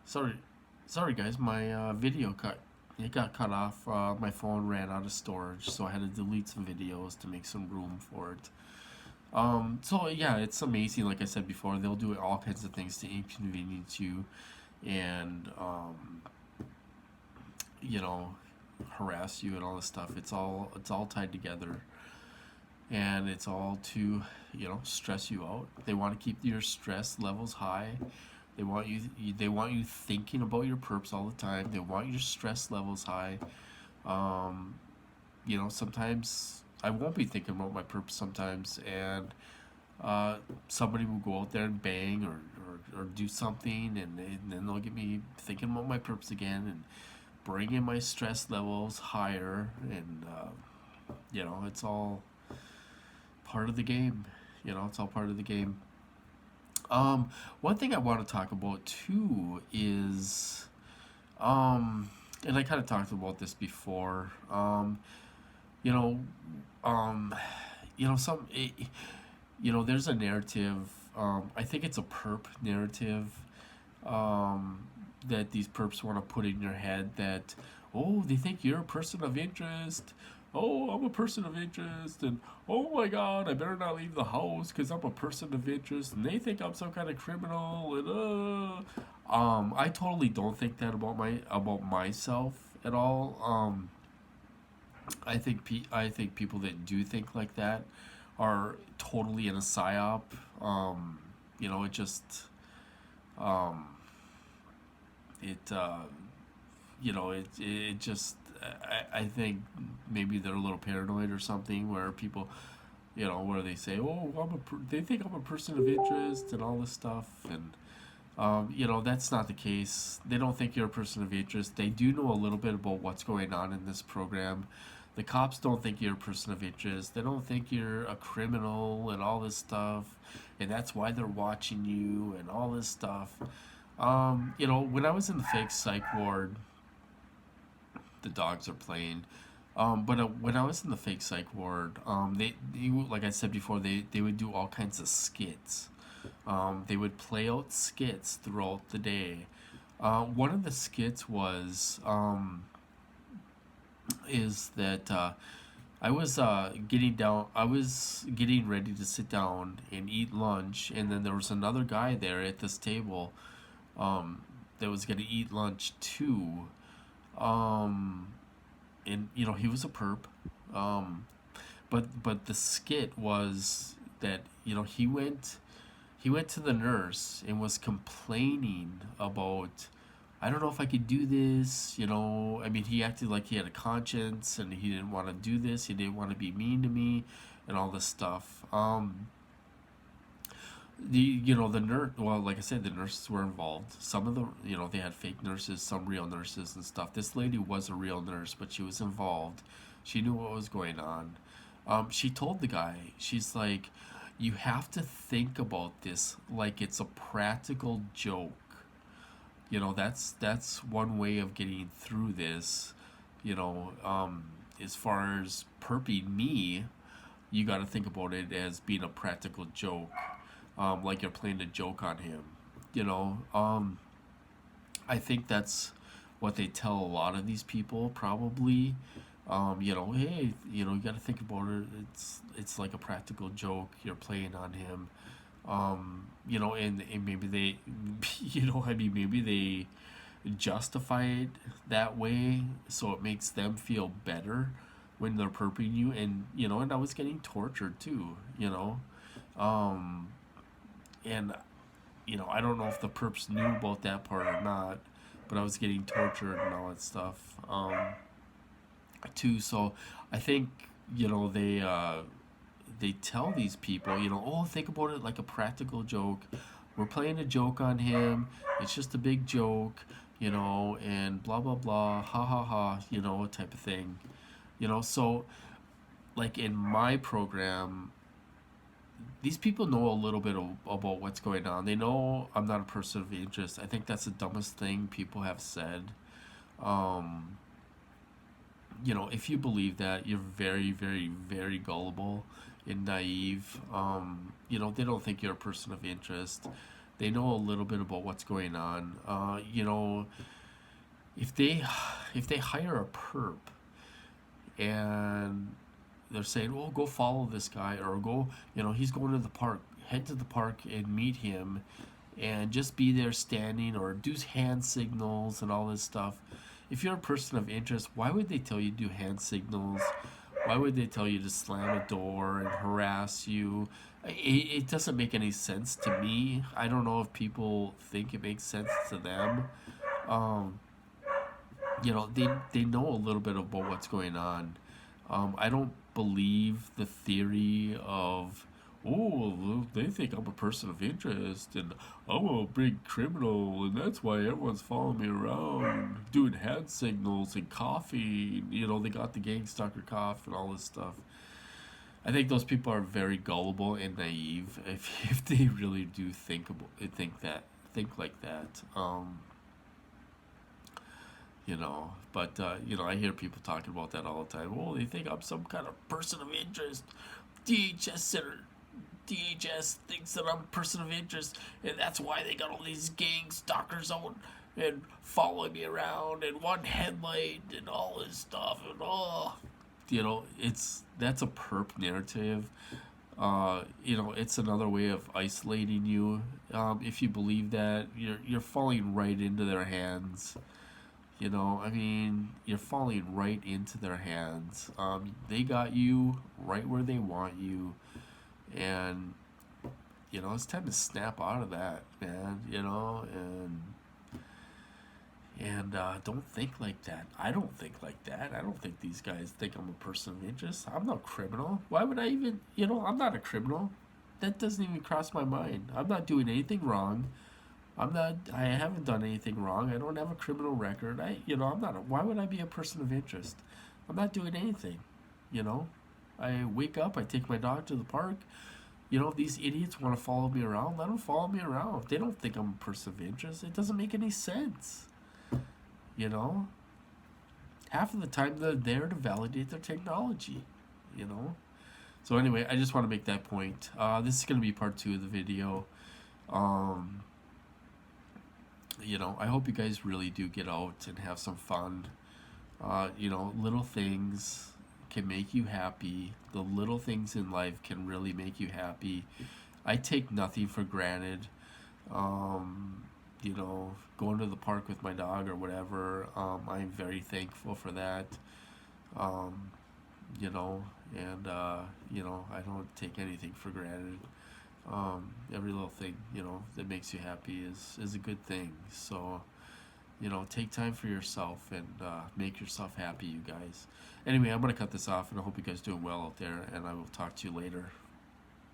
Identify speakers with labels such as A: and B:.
A: Sorry, sorry guys, my video cut. It got cut off. My phone ran out of storage, so I had to delete some videos to make some room for it. So yeah, it's amazing. Like I said before, they'll do all kinds of things to inconvenience you and you know harass you and all this stuff. It's all tied together, and it's all to stress you out. They want to keep your stress levels high. They want you thinking about your perps all the time. They want your stress levels high. Um, Sometimes I won't be thinking about my perps sometimes, and somebody will go out there and bang or do something, and then they'll get me thinking about my perps again and bringing my stress levels higher. And it's all part of the game. It's all part of the game. One thing I want to talk about too is, and I kind of talked about this before. You know, um, some, there's a narrative. I think it's a perp narrative that these perps want to put in your head that, oh, they think you're a person of interest. Oh, I'm a person of interest, and oh my God, I better not leave the house because I'm a person of interest, and they think I'm some kind of criminal. And I totally don't think that about myself at all. I think people that do think like that are totally in a psyop. It just um, it it just I think maybe they're a little paranoid or something where people where they say, oh, they think I'm a person of interest and all this stuff. And that's not the case. They don't think you're a person of interest. They do know a little bit about what's going on in this program. The cops don't think you're a person of interest. They don't think you're a criminal and all this stuff, and that's why they're watching you and all this stuff. When I was in the fake psych ward, the dogs are playing. But when I was in the fake psych ward, like I said before, they would do all kinds of skits. They would play out skits throughout the day. One of the skits was is that I was getting ready to sit down and eat lunch, and then there was another guy there at this table um, that was going to eat lunch too. Um, and he was a perp. Um, but the skit was that he went to the nurse and was complaining about, I don't know if I could do this. I mean, he acted like he had a conscience and he didn't want to do this. He didn't want to be mean to me and all this stuff. The nurse, well, like I said, the nurses were involved. Some of the, they had fake nurses, some real nurses and stuff. This lady was a real nurse, but she was involved. She knew what was going on. She told the guy, she's like, you have to think about this like it's a practical joke. That's one way of getting through this. As far as perping me, you got to think about it as being a practical joke, like you're playing a joke on him. You know, um, I think that's what they tell a lot of these people probably. Hey, you got to think about it. It's like a practical joke. You're playing on him. And maybe they, I mean, maybe they justify it that way so it makes them feel better when they're perping you. And I was getting tortured too. Um, and I don't know if the perps knew about that part or not, but I was getting tortured and all that stuff too. So I think they tell these people, oh, think about it like a practical joke. We're playing a joke on him. It's just a big joke, and blah blah blah, ha ha ha, type of thing. So like in my program, these people know a little bit about what's going on. They know I'm not a person of interest. I think that's the dumbest thing people have said. Um, if you believe that, you're very, very, very gullible and naive. They don't think you're a person of interest. They know a little bit about what's going on. You know, if they if they hire a perp and they're saying, "Well, go follow this guy," or go, you know, he's going to the park. Head to the park and meet him, and just be there standing or do hand signals and all this stuff. If you're a person of interest, why would they tell you to do hand signals? Why would they tell you to slam a door and harass you? It doesn't make any sense to me. I don't know if people think it makes sense to them. Um, you know, they know a little bit about what's going on. I don't believe the theory of, oh, well, they think I'm a person of interest and I'm a big criminal and that's why everyone's following me around doing hand signals and coffee. You know, they got the gang stalker cough and all this stuff. I think those people are very gullible and naive if they really do think like that. You know, but you know, I hear people talking about that all the time. Oh, they think I'm some kind of person of interest. DHS center, DHS thinks that I'm a person of interest, and that's why they got all these gang stalkers out and following me around and one headlight and all this stuff and oh, you know, that's a perp narrative. You know, it's another way of isolating you. If you believe that, you're falling right into their hands. You know, I mean, you're falling right into their hands. They got you right where they want you, and you know it's time to snap out of that, man. You know, and don't think like that. I don't think like that. I don't think these guys think I'm a person of interest. I'm no criminal. Why would I even? You know, I'm not a criminal. That doesn't even cross my mind. I'm not doing anything wrong. I haven't done anything wrong. I don't have a criminal record. I'm not, why would I be a person of interest? I'm not doing anything, you know? I wake up, I take my dog to the park. You know, if these idiots want to follow me around, let them follow me around. They don't think I'm a person of interest. It doesn't make any sense, you know? Half of the time they're there to validate their technology, you know? So anyway, I just want to make that point. This is going to be part 2 of the video. You know, I hope you guys really do get out and have some fun. You know, little things can make you happy. The little things in life can really make you happy. I take nothing for granted. You know, going to the park with my dog or whatever, I'm very thankful for that. Um, you know, and, you know, I don't take anything for granted. Every little thing, you know, that makes you happy is a good thing. So, you know, take time for yourself and make yourself happy, you guys. Anyway, I'm going to cut this off, and I hope you guys doing well out there, and I will talk to you later.